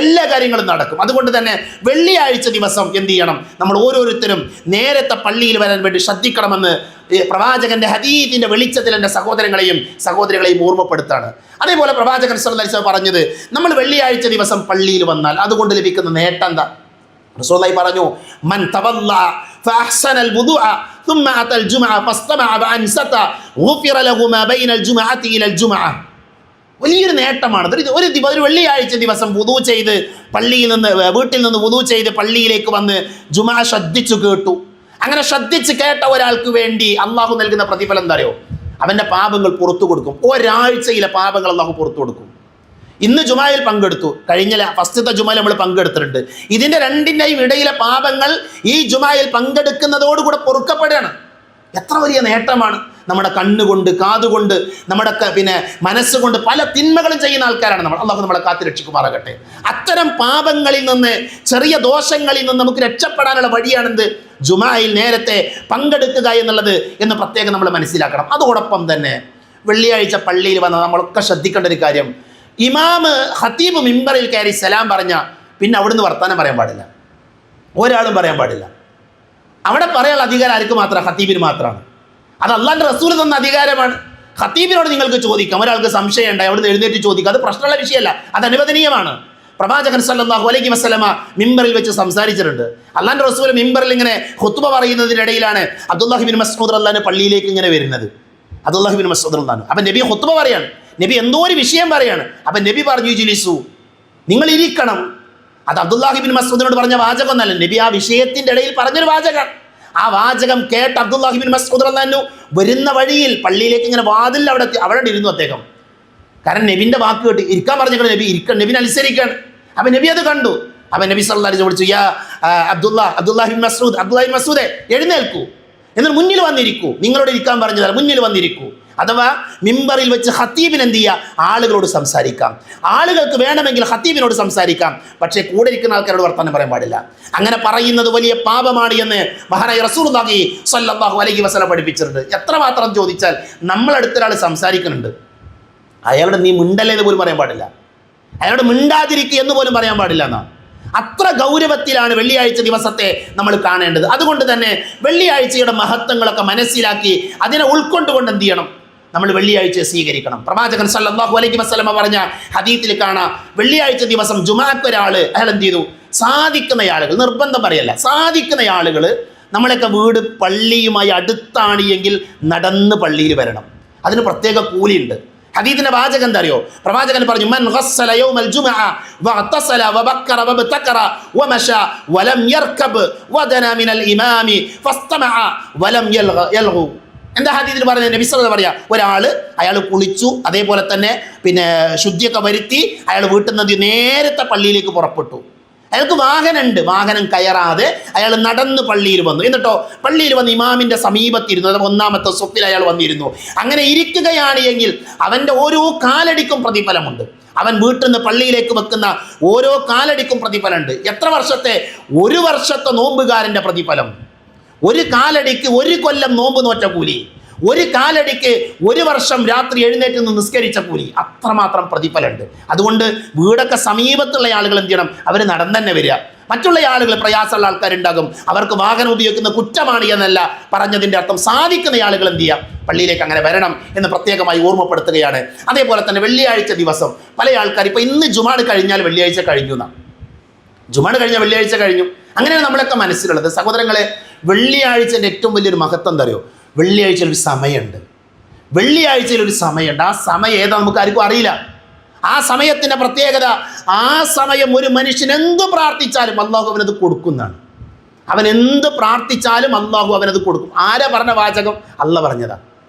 എല്ലാ കാര്യങ്ങളും നടക്കും. അതുകൊണ്ട് തന്നെ വെള്ളിയാഴ്ച ദിവസം എന്ത് ചെയ്യണം? നമ്മൾ ഓരോരുത്തരും നേരത്തെ പള്ളിയിൽ വരാൻ വേണ്ടി ശ്രദ്ധിക്കണമെന്ന് പ്രവാചകന്റെ ഹദീസിന്റെ വെളിച്ചത്തിൽ എൻ്റെ സഹോദരങ്ങളെയും ഓർമ്മപ്പെടുത്താണ്. അതേപോലെ പ്രവാചകൻ സല്ലല്ലാഹു അലൈഹി വസല്ലം പറഞ്ഞത്, നമ്മൾ വെള്ളിയാഴ്ച ദിവസം പള്ളിയിൽ വന്നാൽ അതുകൊണ്ട് ലഭിക്കുന്ന നേട്ടം എന്താ? റസൂലുള്ളാഹി പറഞ്ഞു, മൻ തവല്ല ഫഅഹ്സനൽ വുദുഅ ثم أتى الجمعة فاستمع وأنصت غفر له ما بين الجمعة إلى الجمعة. വലിയൊരു നേട്ടമാണ്. ഒരു വെള്ളിയാഴ്ച ദിവസം വുദു ചെയ്ത് വീട്ടിൽ നിന്ന് വുദു ചെയ്ത് പള്ളിയിലേക്ക് വന്ന് ജുമാ ശ്രദ്ധിച്ചു കേട്ടു. അങ്ങനെ ശ്രദ്ധിച്ച് കേട്ട ഒരാൾക്ക് വേണ്ടി അള്ളാഹു നൽകുന്ന പ്രതിഫലം എന്താ അറിയോ? അവൻ്റെ പാപങ്ങൾ പുറത്തു കൊടുക്കും. ഒരാഴ്ചയിലെ പാപങ്ങൾ അള്ളാഹു പുറത്തു കൊടുക്കും. ഇന്ന് ജുമായിൽ പങ്കെടുത്തു, കഴിഞ്ഞ ഫസ്റ്റത്തെ ജുമായിൽ നമ്മൾ പങ്കെടുത്തിട്ടുണ്ട്. ഇതിൻ്റെ രണ്ടിൻ്റെയും ഇടയിലെ പാപങ്ങൾ ഈ ജുമായിൽ പങ്കെടുക്കുന്നതോടുകൂടെ പൊറുക്കപ്പെടുകയാണ്. എത്ര വലിയ നേട്ടമാണ്! നമ്മുടെ കണ്ണുകൊണ്ട്, കാതുകൊണ്ട്, നമ്മുടെ മനസ്സുകൊണ്ട് പല തിന്മകളും ചെയ്യുന്ന ആൾക്കാരാണ് നമ്മൾ. അള്ളാഹു നമ്മളെ കാത്തു രക്ഷിക്കുമാറാകട്ടെ. അത്തരം പാപങ്ങളിൽ നിന്ന്, ചെറിയ ദോഷങ്ങളിൽ നിന്ന് നമുക്ക് രക്ഷപ്പെടാനുള്ള വഴിയാണെന്ത്? ജുമായിൽ നേരത്തെ പങ്കെടുക്കുക എന്നുള്ളത് എന്ന് പ്രത്യേകം നമ്മൾ മനസ്സിലാക്കണം. അതോടൊപ്പം തന്നെ വെള്ളിയാഴ്ച പള്ളിയിൽ വന്ന നമ്മളൊക്കെ ശ്രദ്ധിക്കേണ്ട ഒരു കാര്യം, ഇമാമ് ഖതീബ് മിമ്പറിൽ കയറി സലാം പറഞ്ഞ പിന്നെ അവിടുന്ന് വർത്താനം പറയാൻ പാടില്ല, ഒരാളും പറയാൻ പാടില്ല. അവിടെ പറയാനുള്ള അധികാരം ആർക്ക് മാത്രമാണ്? ഖതീബിന് മാത്രമാണ്. അത് അള്ളാഹുവിൻ്റെ റസൂൽ തന്ന അധികാരമാണ്. ഖതീബിനോട് നിങ്ങൾക്ക് ചോദിക്കാം, ഒരാൾക്ക് സംശയം ഉണ്ടായി അവിടുന്ന് എഴുന്നേറ്റ് ചോദിക്കാം, അത് പ്രശ്നമുള്ള വിഷയമല്ല, അത് അനുവദനീയമാണ്. പ്രവാചകൻ സല്ലല്ലാഹു അലൈഹി വസല്ലമ മിമ്പറിൽ വെച്ച് സംസാരിച്ചിട്ടുണ്ട്. അള്ളാഹുവിൻ്റെ റസൂൽ മിമ്പറിൽ ഇങ്ങനെ ഖുത്ബ പറയുന്നതിനിടയിലാണ് അബ്ദുല്ലാഹി ബിൻ മസ്ഊദ് റളിയല്ലാഹു പള്ളിയിലേക്ക് ഇങ്ങനെ വരുന്നത്. അബ്ദുല്ലാഹി ബിൻ മസ്ഊദ് റളിയല്ലാഹു, അപ്പം നബി ഖുത്ബ പറയാണ്, നബി എന്തോ ഒരു വിഷയം പറയാണ്. അപ്പം നബി പറഞ്ഞു, ജിലിസു, നിങ്ങൾ ഇരിക്കണം. അത് അബ്ദുല്ലാഹി ബിൻ മസ്ഊദിനോട് പറഞ്ഞ വാചകം ഒന്നല്ല, നബി ആ വിഷയത്തിൻ്റെ ഇടയിൽ പറഞ്ഞൊരു വാചകം. ആ വാചകം കേട്ട് അബ്ദുല്ലാഹി ബിൻ മസ്ഊദ് റളിയല്ലാഹു വരുന്ന വഴിയിൽ പള്ളിയിലേക്ക് ഇങ്ങനെ വാതിൽ അവിടെ ഇരുന്നു അദ്ദേഹം. കാരണം നബിൻ്റെ വാക്ക് കേട്ട് ഇരിക്കാൻ പറഞ്ഞിട്ട് നബി നബിനെ അനുസരിക്കുകയാണ്. അപ്പം നബി അത് കണ്ടു. അപ്പം നബി സല്ലല്ലാഹു അലൈഹി വസല്ലം വിളിച്ചു, യാ അബ്ദുല്ലാഹി ബിൻ മസ്ഊദ് എഴുന്നേൽക്കൂ, എന്നിട്ട് മുന്നിൽ വന്നിരിക്കൂ, നിങ്ങളോട് ഇരിക്കാൻ പറഞ്ഞതാൽ മുന്നിൽ വന്നിരിക്കൂ. അഥവാ മിമ്പറിൽ വെച്ച് ഖതീബിന് എന്ത് ചെയ്യുക? ആളുകളോട് സംസാരിക്കാം. ആളുകൾക്ക് വേണമെങ്കിൽ ഖതീബിനോട് സംസാരിക്കാം, പക്ഷേ കൂടെ ഇരിക്കുന്ന ആൾക്കാരോട് വർത്തമാനം പറയാൻ പാടില്ല. അങ്ങനെ പറയുന്നത് വലിയ പാപമാണ് എന്ന് മഹാനായ റസൂലുള്ളാഹി സ്വല്ലല്ലാഹു അലൈഹി വസല്ലം പഠിപ്പിച്ചിട്ടുണ്ട്. എത്രമാത്രം ചോദിച്ചാൽ നമ്മളടുത്തൊരാൾ സംസാരിക്കുന്നുണ്ട്, അയാളുടെ നീ മിണ്ടല്ലേന്ന് പോലും പറയാൻ പാടില്ല, അയാളോട് മിണ്ടാതിരിക്കുക എന്ന് പോലും പറയാൻ പാടില്ല എന്നാ. അത്ര ഗൗരവത്തിലാണ് വെള്ളിയാഴ്ച ദിവസത്തെ നമ്മൾ കാണേണ്ടത്. അതുകൊണ്ട് തന്നെ വെള്ളിയാഴ്ചയുടെ മഹത്വങ്ങളൊക്കെ മനസ്സിലാക്കി അതിനെ ഉൾക്കൊണ്ടുകൊണ്ട് എന്ത് ചെയ്യണം? നമ്മൾ വെള്ളിയാഴ്ച സ്വീകരിക്കണം. പ്രവാചകൻ സല്ലല്ലാഹു അലൈഹി വസല്ലമ പറഞ്ഞ ഹദീസിൽ കാണാം, വെള്ളിയാഴ്ച ദിവസം ജുമാക്ക് ഒരാൾ അയാൾ എന്ത് ചെയ്തു? സാധിക്കുന്ന ആളുകൾ, നിർബന്ധം പറയല്ല, സാധിക്കുന്ന ആളുകൾ, നമ്മളൊക്കെ വീട് പള്ളിയുമായി അടുത്താണ് എങ്കിൽ നടന്ന് പള്ളിയിൽ വരണം. അതിന് പ്രത്യേക കൂലിയുണ്ട്. ഹദീസിന്റെ വാചകം എന്താ അറിയോ? പ്രവാചകൻ പറഞ്ഞു, മൻ ഗസ്സല യൗമൽ ജുമുഅ വഅതസല വബക്കറ വബതകറ വമശ വലം യർകബ് വദന മിനൽ ഇമാമി ഫസ്തമഅ വലം യൽഗു. എന്താ ഹദീസിൽ പറയുന്നത്? നബി സല്ലല്ലാഹു അലൈഹി വസല്ലം അയാൾ കുളിച്ചു, അതേപോലെ തന്നെ ശുദ്ധിയൊക്കെ വരുത്തി അയാൾ വീട്ടിൽ നിന്ന് നേരത്തെ പള്ളിയിലേക്ക് പുറപ്പെട്ടു. അയാൾക്ക് വാഹനമുണ്ട്, വാഹനം കയറാതെ അയാൾ നടന്ന് പള്ളിയിൽ വന്നു. എന്നിട്ടോ പള്ളിയിൽ വന്ന് ഇമാമിൻ്റെ സമീപത്തിരുന്നു, അത് ഒന്നാമത്തെ സ്വപ്പിൽ അയാൾ വന്നിരുന്നു. അങ്ങനെ ഇരിക്കുകയാണ് എങ്കിൽ അവൻ്റെ ഓരോ കാലടിക്കും പ്രതിഫലമുണ്ട്. അവൻ വീട്ടിൽ നിന്ന് പള്ളിയിലേക്ക് വെക്കുന്ന ഓരോ കാലടിക്കും പ്രതിഫലമുണ്ട്. എത്ര വർഷത്തെ? 1 വർഷത്തെ നോമ്പുകാരൻ്റെ പ്രതിഫലം. 1 കാലടിക്ക് 1 കൊല്ലം നോമ്പ് നോറ്റ കൂലി, 1 കാലടിക്ക് 1 വർഷം രാത്രി എഴുന്നേറ്റ് നിന്ന് നിസ്കരിച്ച കൂലി. അത്രമാത്രം പ്രതിഫലമുണ്ട്. അതുകൊണ്ട് വീടൊക്കെ സമീപത്തുള്ള ആളുകൾ എന്ത് ചെയ്യണം? അവർ നടന്നു തന്നെ വരിക. മറ്റുള്ള ആളുകൾ, പ്രയാസമുള്ള ആൾക്കാരുണ്ടാകും, അവർക്ക് വാഹനം ഉപയോഗിക്കുന്ന കുറ്റമാണ് എന്നല്ല പറഞ്ഞതിൻ്റെ അർത്ഥം. സാധിക്കുന്ന ആളുകൾ എന്ത് ചെയ്യാം? പള്ളിയിലേക്ക് അങ്ങനെ വരണം എന്ന് പ്രത്യേകമായി ഓർമ്മപ്പെടുത്തുകയാണ്. അതേപോലെ തന്നെ വെള്ളിയാഴ്ച ദിവസം പല ആൾക്കാർ, ഇപ്പോൾ ഇന്ന് ജുമാട് കഴിഞ്ഞാൽ വെള്ളിയാഴ്ച കഴിഞ്ഞു എന്നാണ്, ജുമാട് കഴിഞ്ഞാൽ വെള്ളിയാഴ്ച കഴിഞ്ഞു, അങ്ങനെയാണ് നമ്മളൊക്കെ മനസ്സിലുള്ളത്. സഹോദരങ്ങളെ, വെള്ളിയാഴ്ചൻ്റെ ഏറ്റവും വലിയൊരു മഹത്വം എന്താ അറിയോ? വെള്ളിയാഴ്ചയിൽ ഒരു സമയമുണ്ട്. വെള്ളിയാഴ്ചയിൽ ഒരു സമയമുണ്ട്. ആ സമയം ഏതാ നമുക്ക് ആർക്കും അറിയില്ല. ആ സമയത്തിൻ്റെ പ്രത്യേകത, ആ സമയം ഒരു മനുഷ്യൻ എന്ത് പ്രാർത്ഥിച്ചാലും അള്ളാഹു അവനത് കൊടുക്കുന്നതാണ്. അവൻ എന്ത് പ്രാർത്ഥിച്ചാലും അള്ളാഹു അവനത് കൊടുക്കും. ആരാ പറഞ്ഞ വാചകം? അള്ളാഹ് പറഞ്ഞതാ.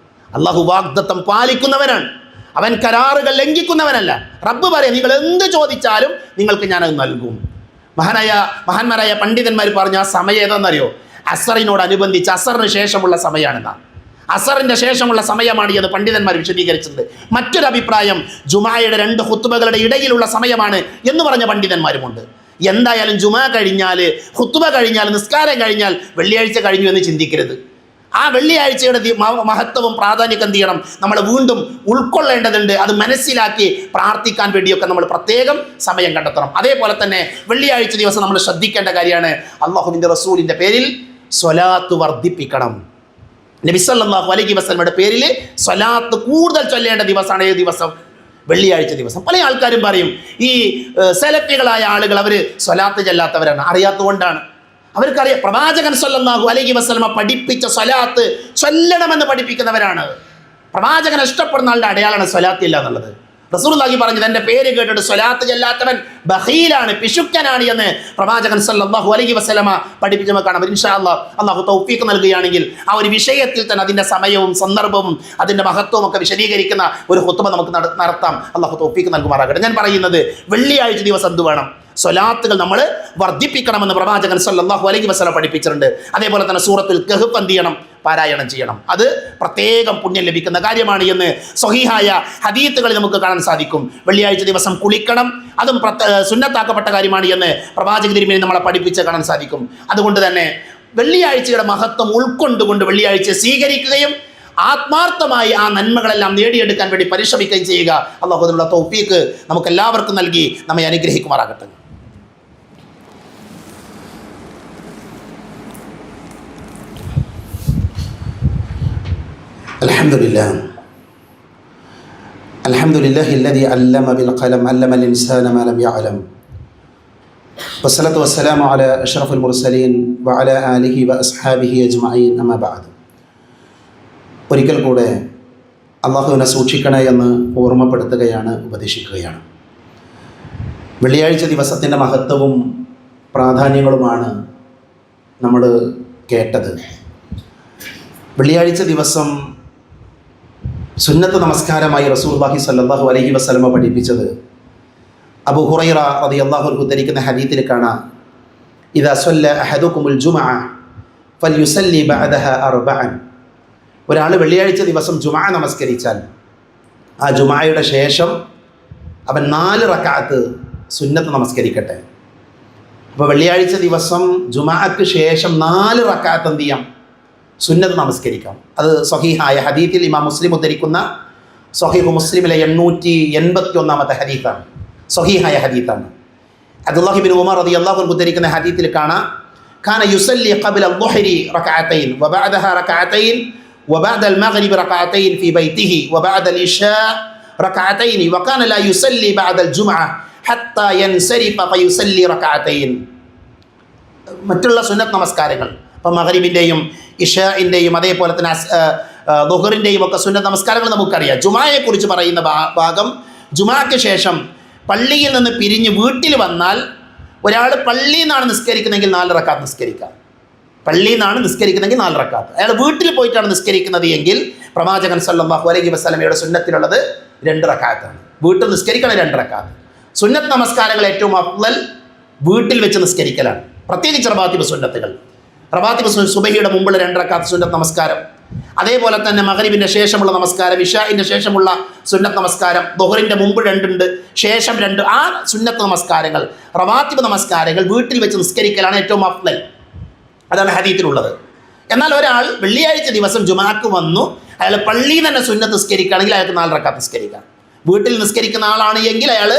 അള്ളാഹു വാഗ്ദത്തം പാലിക്കുന്നവനാണ്, അവൻ കരാറുകൾ ലംഘിക്കുന്നവനല്ല. റബ്ബ് പറയാം, നിങ്ങൾ എന്ത് ചോദിച്ചാലും നിങ്ങൾക്ക് ഞാനത് നൽകും. മഹാന്മാരായ പണ്ഡിതന്മാർ പറഞ്ഞ ആ സമയം ഏതാണെന്നറിയോ? അസറിനോടനുബന്ധിച്ച് അസറിന് ശേഷമുള്ള സമയമാണെന്നാണ്. അസറിൻ്റെ ശേഷമുള്ള സമയമാണ് എന്ന് പണ്ഡിതന്മാർ വിശദീകരിച്ചിട്ടുണ്ട്. മറ്റൊരു അഭിപ്രായം ജുമായുടെ 2 ഖുത്ബകളുടെ ഇടയിലുള്ള സമയമാണ് എന്ന് പറഞ്ഞ പണ്ഡിതന്മാരുമുണ്ട്. എന്തായാലും ജുമാ കഴിഞ്ഞാൽ, ഖുത്ബ കഴിഞ്ഞാൽ, നിസ്കാരം കഴിഞ്ഞാൽ വെള്ളിയാഴ്ച കഴിഞ്ഞു എന്ന് ചിന്തിക്കരുത്. ആ വെള്ളിയാഴ്ചയുടെ മഹത്വവും പ്രാധാന്യമൊക്കെ എന്ത് ചെയ്യണം, നമ്മൾ വീണ്ടും ഉൾക്കൊള്ളേണ്ടതുണ്ട്. അത് മനസ്സിലാക്കി പ്രാർത്ഥിക്കാൻ വേണ്ടിയൊക്കെ നമ്മൾ പ്രത്യേകം സമയം കണ്ടെത്തണം. അതേപോലെ തന്നെ വെള്ളിയാഴ്ച ദിവസം നമ്മൾ ശ്രദ്ധിക്കേണ്ട കാര്യമാണ്, അല്ലാഹുവിൻ്റെ റസൂലിൻ്റെ പേരിൽ സ്വലാത്ത് വർദ്ധിപ്പിക്കണം. നബി സല്ലല്ലാഹു അലൈഹി വസല്ലമയുടെ പേരിൽ സ്വലാത്ത് കൂടുതൽ ചൊല്ലേണ്ട ദിവസമാണ് ഏത് ദിവസം? വെള്ളിയാഴ്ച ദിവസം. പല ആൾക്കാരും പറയും ഈ സലഫികളായ ആളുകൾ അവർ സ്വലാത്ത് ചെല്ലാത്തവരാണ്. അറിയാത്തതുകൊണ്ടാണ്. അവർക്കറിയാം പ്രവാചകൻ സല്ലല്ലാഹു അലൈഹി വസല്ലമ പഠിപ്പിച്ച സ്വലാത്ത് ചൊല്ലണമെന്ന് പഠിപ്പിക്കുന്നവരാണ്. പ്രവാചകൻ ഇഷ്ടപ്പെടുന്ന ആളുടെ അടയാളമാണ് സ്വലാത്ത് ഇല്ല എന്നുള്ളത്. റസൂലുള്ളാഹി പറഞ്ഞത് എൻ്റെ പേര് കേട്ടിട്ട് സ്വലാത്ത് ചെല്ലാത്തവൻ ബഖീലാണ്, പിശുക്കനാണ് എന്ന് പ്രവാചകൻ സല്ലല്ലാഹു അലൈഹി വസല്ലമ പഠിപ്പിച്ചപ്പോൾ കാണാം. ഇൻഷാ അല്ലാഹ് അല്ലാഹു തൗഫീഖ് നൽകുകയാണെങ്കിൽ ആ ഒരു വിഷയത്തിൽ തന്നെ അതിൻ്റെ സമയവും സന്ദർഭവും അതിൻ്റെ മഹത്വവും ഒക്കെ വിശദീകരിക്കുന്ന ഒരു ഖുത്ബ നമുക്ക് നടത്താം. അല്ലാഹു തൗഫീഖ് നൽകുമാറാകട്ടെ. ഞാൻ പറയുന്നത് വെള്ളിയാഴ്ച ദിവസം എന്ത് വേണം? സ്വലാത്തുകൾ നമ്മൾ വർദ്ധിപ്പിക്കണമെന്ന് പ്രവാചകൻ സല്ലല്ലാഹു അലൈഹി വസല്ലം പഠിപ്പിച്ചിട്ടുണ്ട്. അതേപോലെ തന്നെ സൂറത്തുൽ കഹ്ഫ് എന്ത് ചെയ്യണം? പാരായണം ചെയ്യണം. അത് പ്രത്യേകം പുണ്യം ലഭിക്കുന്ന കാര്യമാണ് എന്ന് സ്വഹീഹായ ഹദീത്തുകളിൽ നമുക്ക് കാണാൻ സാധിക്കും. വെള്ളിയാഴ്ച ദിവസം കുളിക്കണം, അതും സുന്നത്താക്കപ്പെട്ട കാര്യമാണ് എന്ന് പ്രവാചക തിരുമേനി നമ്മളെ പഠിപ്പിച്ച് കാണാൻ സാധിക്കും. അതുകൊണ്ട് തന്നെ വെള്ളിയാഴ്ചയുടെ മഹത്വം ഉൾക്കൊണ്ടുകൊണ്ട് വെള്ളിയാഴ്ച സ്വീകരിക്കുകയും ആത്മാർത്ഥമായി ആ നന്മകളെല്ലാം നേടിയെടുക്കാൻ വേണ്ടി പരിശ്രമിക്കുകയും ചെയ്യുക. അല്ലാഹു അതിനുള്ള തൗഫീഖ് നമുക്ക് എല്ലാവർക്കും നൽകി നമ്മെ അനുഗ്രഹിക്കുമാറാകട്ടെ. അൽഹംദുലില്ലാഹി അല്ലദീ അല്ലമ ബിൽ ഖലം അല്ലമ അൽ ഇൻസാന മാ ലം യഅലം വസ്സലാത്തു വസ്സലാമു അലാ അഷ്റഫുൽ മുർസലീൻ വഅലാ ആലിഹി വഅസ്ഹാബിഹി അജ്മഈൻ അമ്മാ ബഅദ്. ഒരിക്കൽ കൂടെ അള്ളാഹുവിനെ സൂക്ഷിക്കണേ എന്ന് ഓർമ്മപ്പെടുത്തുകയാണ്, ഉപദേശിക്കുകയാണ്. വെള്ളിയാഴ്ച ദിവസത്തിൻ്റെ മഹത്വവും പ്രാധാന്യങ്ങളുമാണ് നമ്മൾ കേട്ടത്. വെള്ളിയാഴ്ച ദിവസം സുന്നത്ത് നമസ്കാരമായി റസൂലുള്ളാഹി സ്വല്ലല്ലാഹു അലൈഹി വസല്ലമ പഠിപ്പിച്ചത് അബൂ ഹുറൈറ റളിയല്ലാഹു അൻഹു ഉദ്ധരിക്കുന്ന ഹദീസിൽ കാണാം, ഇദാ സല്ല അഹദുകുമുൽ ജുമഅ ഫൽയുസല്ലി ബഅദഹ അർബഅൻ. ഒരാൾ വെള്ളിയാഴ്ച ദിവസം ജുമഅ നമസ്കരിച്ചാൽ ആ ജുമഅയുടെ ശേഷം അവൻ 4 റക്അത്ത് സുന്നത്ത് നമസ്കരിക്കട്ടെ. അപ്പോൾ വെള്ളിയാഴ്ച ദിവസം ജുമഅക്ക് ശേഷം 4 റക്അത്ത് എന്ത് ചെയ്യാം? സുന്നത്ത് നമസ്കരിക്കാം. അത് സ്വഹീഹായ ഹദീത്തിൽ ഇമാം മുസ്ലിം ഉദ്ധരിക്കുന്ന സ്വഹീഹ് മുസ്ലിമിലെ 881 ഹദീത്താണ്. സ്വഹീഹായ ഹദീത്താണ്. അബ്ദുല്ലാഹി ഇബ്നു ഉമർ റളിയല്ലാഹു അൻഹു ഉദ്ധരിക്കുന്ന ഹദീത്തിൽ കാണാം, കാന യുസല്ലി ഖബ്ല അദ്ദുഹരി റക്അതൈൻ വബഅദഹ റക്അതൈൻ وبعد المغرب ركعتين في بيته وبعد العشاء ركعتين وكان لا يصلي بعد الجمعة حتى ينصرف فيصلي ركعتين. മറ്റുള്ള സുന്നത്ത് നമസ്കാരങ്ങൾ ഇപ്പം മഗ്രിബിൻ്റെയും ഇഷാഇൻ്റെയും അതേപോലെ തന്നെ ദുഹറിൻ്റെയും ഒക്കെ സുന്നത്ത് നമസ്കാരങ്ങൾ നമുക്കറിയാം. ജുമായെക്കുറിച്ച് പറയുന്ന ഭാഗം, ജുമാക്ക് ശേഷം പള്ളിയിൽ നിന്ന് പിരിഞ്ഞ് വീട്ടിൽ വന്നാൽ ഒരാൾ പള്ളിയിൽ നിന്നാണ് നിസ്കരിക്കുന്നതെങ്കിൽ 4 റക്അത്ത് നിസ്കരിക്കാം. പള്ളിയിൽ നിന്നാണ് നിസ്കരിക്കുന്നതെങ്കിൽ 4 റക്അത്ത്. അയാൾ വീട്ടിൽ പോയിട്ടാണ് നിസ്കരിക്കുന്നത് എങ്കിൽ പ്രവാചകൻ സല്ലല്ലാഹു അലൈഹി വസല്ലമയുടെ സുന്നത്തിലുള്ളത് 2 റക്അത്താണ്. വീട്ടിൽ നിസ്കരിക്കണം 2 റക്അത്ത്. സുന്നത്ത് നമസ്കാരങ്ങൾ ഏറ്റവും അഫ്ളൽ വീട്ടിൽ വെച്ച് നിസ്കരിക്കലാണ്. പ്രത്യേകിച്ച് റവാത്തിബ് സുന്നത്തുകൾ. റവാത്തിബ് സുബഹിയുടെ മുമ്പുള്ള 2 റക്അത്ത് സുന്നത്ത് നമസ്കാരം, അതേപോലെ തന്നെ മഗ്രിബിൻ്റെ ശേഷമുള്ള നമസ്കാരം, ഇഷാഇൻ്റെ ശേഷമുള്ള സുന്നത്ത് നമസ്കാരം, ദുഹറിൻ്റെ മുമ്പ് 2 ഉണ്ട്, ശേഷം 2. ആ സുന്നത്ത് നമസ്കാരങ്ങൾ, റവാത്തിബ് നമസ്കാരങ്ങൾ വീട്ടിൽ വെച്ച് നിസ്കരിക്കലാണ് ഏറ്റവും അഫ്ളൽ. അതാണ് ഹദീത്തിലുള്ളത്. എന്നാൽ ഒരാൾ വെള്ളിയാഴ്ച ദിവസം ജുമാക്ക് വന്നു, അയാൾ പള്ളിയിൽ തന്നെ സുന്നത്ത് നിസ്കരിക്കുകയാണെങ്കിൽ അയാൾക്ക് 4 റക്അത്ത് നിസ്കരിക്കാം. വീട്ടിൽ നിസ്കരിക്കുന്ന ആളാണ് എങ്കിൽ അയാൾ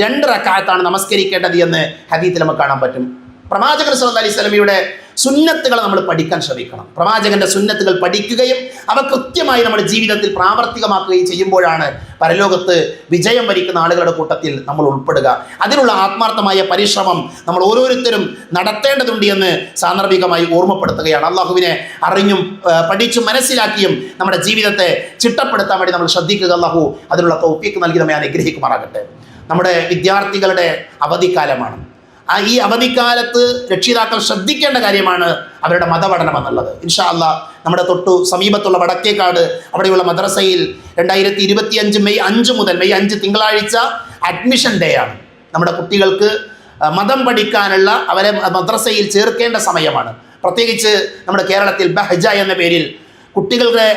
2 റക്അത്താണ് നമസ്കരിക്കേണ്ടത് എന്ന് ഹദീത്തിൽ നമുക്ക് കാണാൻ പറ്റും. പ്രവാചകൻ സല്ലല്ലാഹു അലൈഹി വസല്ലമയുടെ സുന്നത്തുകൾ നമ്മൾ പഠിക്കാൻ ശ്രമിക്കണം. പ്രവാചകൻ്റെ സുന്നത്തുകൾ പഠിക്കുകയും അവ കൃത്യമായി നമ്മുടെ ജീവിതത്തിൽ പ്രാവർത്തികമാക്കുകയും ചെയ്യുമ്പോഴാണ് പരലോകത്ത് വിജയം വരിക്കുന്ന ആളുകളുടെ കൂട്ടത്തിൽ നമ്മൾ ഉൾപ്പെടുക. അതിനുള്ള ആത്മാർത്ഥമായ പരിശ്രമം നമ്മൾ ഓരോരുത്തരും നടത്തേണ്ടതുണ്ട് എന്ന് സാന്ദർഭികമായി ഓർമ്മപ്പെടുത്തുകയാണ്. അള്ളാഹുവിനെ അറിഞ്ഞും പഠിച്ചും മനസ്സിലാക്കിയും നമ്മുടെ ജീവിതത്തെ ചിട്ടപ്പെടുത്താൻ വേണ്ടി നമ്മൾ ശ്രദ്ധിക്കുക. അള്ളാഹു അതിനുള്ള തൗഫീഖ് നൽകി നമ്മെ അനുഗ്രഹിക്കുമാറാകട്ടെ. നമ്മുടെ വിദ്യാർത്ഥികളുടെ അവധിക്കാലമാണ്. ഈ അവധിക്കാലത്ത് രക്ഷിതാക്കൾ ശ്രദ്ധിക്കേണ്ട കാര്യമാണ് അവരുടെ മതപഠനം എന്നുള്ളത്. ഇൻഷാ അല്ലാഹ് നമ്മുടെ തൊട്ടു സമീപത്തുള്ള വടക്കേക്കാട് അവിടെയുള്ള മദ്രസയിൽ 2025 മെയ് 5 മുതൽ മെയ് 5 തിങ്കളാഴ്ച അഡ്മിഷൻ ഡേ ആണ്. നമ്മുടെ കുട്ടികൾക്ക് മതം പഠിക്കാനുള്ള അവരെ മദ്രസയിൽ ചേർക്കേണ്ട സമയമാണ്. പ്രത്യേകിച്ച് നമ്മുടെ കേരളത്തിൽ ബഹജ എന്ന പേരിൽ കുട്ടികളുടെ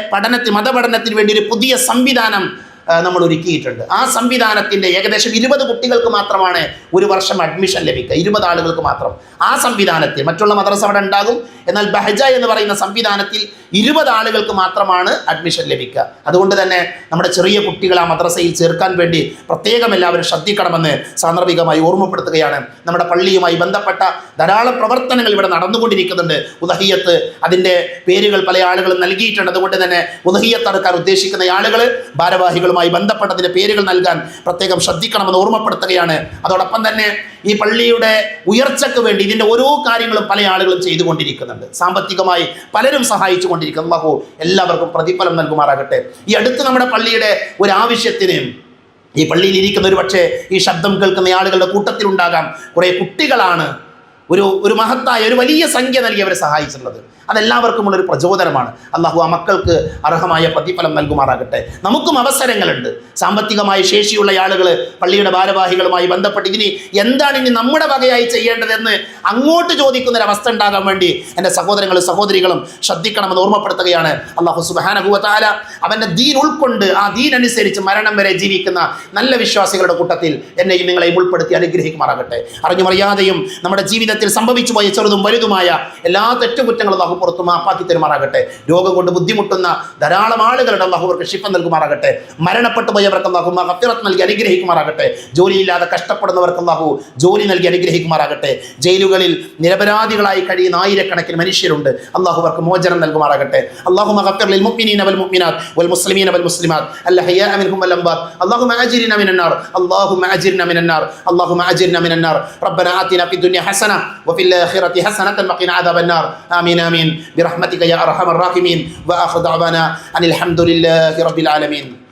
മതപഠനത്തിന് വേണ്ടി ഒരു പുതിയ സംവിധാനം നമ്മൾ ഒരുക്കിയിട്ടുണ്ട്. ആ സംവിധാനത്തിൻ്റെ ഏകദേശം 20 കുട്ടികൾക്ക് മാത്രമാണ് ഒരു വർഷം അഡ്മിഷൻ ലഭിക്കുക, 20 ആളുകൾക്ക് മാത്രം. ആ സംവിധാനത്തിൽ മറ്റുള്ള മദ്രസ അവിടെ ഉണ്ടാകും, എന്നാൽ ബഹജ എന്ന് പറയുന്ന സംവിധാനത്തിൽ 20 ആളുകൾക്ക് മാത്രമാണ് അഡ്മിഷൻ ലഭിക്കുക. അതുകൊണ്ട് തന്നെ നമ്മുടെ ചെറിയ കുട്ടികൾ ആ മദ്രസയിൽ ചേർക്കാൻ വേണ്ടി പ്രത്യേകം എല്ലാവരും ശ്രദ്ധിക്കണമെന്ന് സാന്ദർഭികമായി ഓർമ്മപ്പെടുത്തുകയാണ്. നമ്മുടെ പള്ളിയുമായി ബന്ധപ്പെട്ട ധാരാളം പ്രവർത്തനങ്ങൾ ഇവിടെ നടന്നുകൊണ്ടിരിക്കുന്നുണ്ട്. ഉദഹിയത്ത് അതിൻ്റെ പേരുകൾ പല ആളുകളും നൽകിയിട്ടുണ്ട്. അതുകൊണ്ട് തന്നെ ഉദഹിയത്ത് അടക്കാൻ ഉദ്ദേശിക്കുന്ന ആളുകൾ ഭാരവാഹികളുമായി ബന്ധപ്പെട്ടതിൻ്റെ പേരുകൾ നൽകാൻ പ്രത്യേകം ശ്രദ്ധിക്കണമെന്ന് ഓർമ്മപ്പെടുത്തുകയാണ്. അതോടൊപ്പം തന്നെ ഈ പള്ളിയുടെ ഉയർച്ചയ്ക്ക് വേണ്ടി ഇതിൻ്റെ ഓരോ കാര്യങ്ങളും പല ആളുകളും ചെയ്തുകൊണ്ടിരിക്കുന്നുണ്ട്. സാമ്പത്തികമായി പലരും സഹായിച്ചു കൊണ്ടിരിക്കുന്നു. അല്ലാഹു എല്ലാവർക്കും പ്രതിഫലം നൽകുമാറാകട്ടെ. ഈ അടുത്ത് നമ്മുടെ പള്ളിയുടെ ഒരു ആവശ്യത്തിന് ഈ പള്ളിയിൽ ഇരിക്കുന്ന ഒരു പക്ഷേ ഈ ശബ്ദം കേൾക്കുന്ന ആളുകളുടെ കൂട്ടത്തിലുണ്ടാകാം കുറേ കുട്ടികളാണ് ഒരു മഹത്തായ ഒരു വലിയ സംഖ്യ നൽകി അവരെ സഹായിച്ചിട്ടുള്ളത്. അതെല്ലാവർക്കുമുള്ളൊരു പ്രചോദനമാണ്. അല്ലാഹു ആ മക്കൾക്ക് അർഹമായ പ്രതിഫലം നൽകുമാറാകട്ടെ. നമുക്കും അവസരങ്ങളുണ്ട്. സാമ്പത്തികമായ ശേഷിയുള്ള ആളുകൾ പള്ളിയുടെ ഭാരവാഹികളുമായി ബന്ധപ്പെട്ട് ഇനി എന്താണ് ഇനി നമ്മുടെ വകയായി ചെയ്യേണ്ടതെന്ന് അങ്ങോട്ട് ചോദിക്കുന്നൊരവസ്ഥ ഉണ്ടാകാൻ വേണ്ടി എൻ്റെ സഹോദരങ്ങളും സഹോദരികളും ശ്രദ്ധിക്കണമെന്ന് ഓർമ്മപ്പെടുത്തുകയാണ്. അല്ലാഹു സുബ്ഹാനഹു വ തആല അവൻ്റെ ദീൻ ഉൾക്കൊണ്ട് ആ ദീൻ അനുസരിച്ച് മരണം വരെ ജീവിക്കുന്ന നല്ല വിശ്വാസികളുടെ കൂട്ടത്തിൽ എന്നെയും നിങ്ങളെയും ഉൾപ്പെടുത്തി അനുഗ്രഹിക്കുമാറാകട്ടെ. അറിഞ്ഞുമറിയാതെയും നമ്മുടെ ജീവിതത്തിൽ സംഭവിച്ചു പോയ ചെറുതും വലുതുമായ എല്ലാ തെറ്റുകുറ്റങ്ങളും അല്ലാഹു പുറത്തു മാപ്പാക്കി തരുമാറാകട്ടെ. രോഗം കൊണ്ട് ബുദ്ധിമുട്ടുന്ന ധാരാളം ആളുകളുടെ അല്ലാഹു അവർക്ക് ശിഫ നൽകുമാറാകട്ടെ. മരണപ്പെട്ടു പോയവർക്ക് അല്ലാഹു മഗ്ഫിറത്ത് നൽകി അനുഗ്രഹിക്കുമാറാകട്ടെ. ജോലിയില്ലാതെ കഷ്ടപ്പെടുന്നവർക്ക് അല്ലാഹു ജോലി നൽകി അനുഗ്രഹിക്കുമാറാകട്ടെ. ജയിലുകളിൽ നിരപരാധികളായി കഴിയുന്ന ആയിരക്കണക്കിന് മനുഷ്യരുണ്ട്. അല്ലാഹു അവർക്ക് മോചനം നൽകുമാറാകട്ടെ. അല്ലാഹുമ്മ ഗഫിർ ലിൽ മുഅ്മിനീന വൽ മുഅ്മിനാത്ത് വൽ മുസ്ലിമീന വൽ മുസ്ലിമാത്ത് അൽഹയ്യാ മിൻഹും വൽ അംവാത്ത് അല്ലാഹുമ്മ അജിർനാ മിനൻ നാർ അല്ലാഹുമ്മ അജിർനാ മിനൻ നാർ അല്ലാഹുമ്മ അജിർനാ മിനൻ നാർ റബ്ബനാ ആതിനാ ഫിദ് ദുനിയ ഹസന وفي الآخرة حسنة وقنا عذاب النار آمين آمين برحمتك يا أرحم الراحمين وآخر دعوانا أن الحمد لله رب العالمين.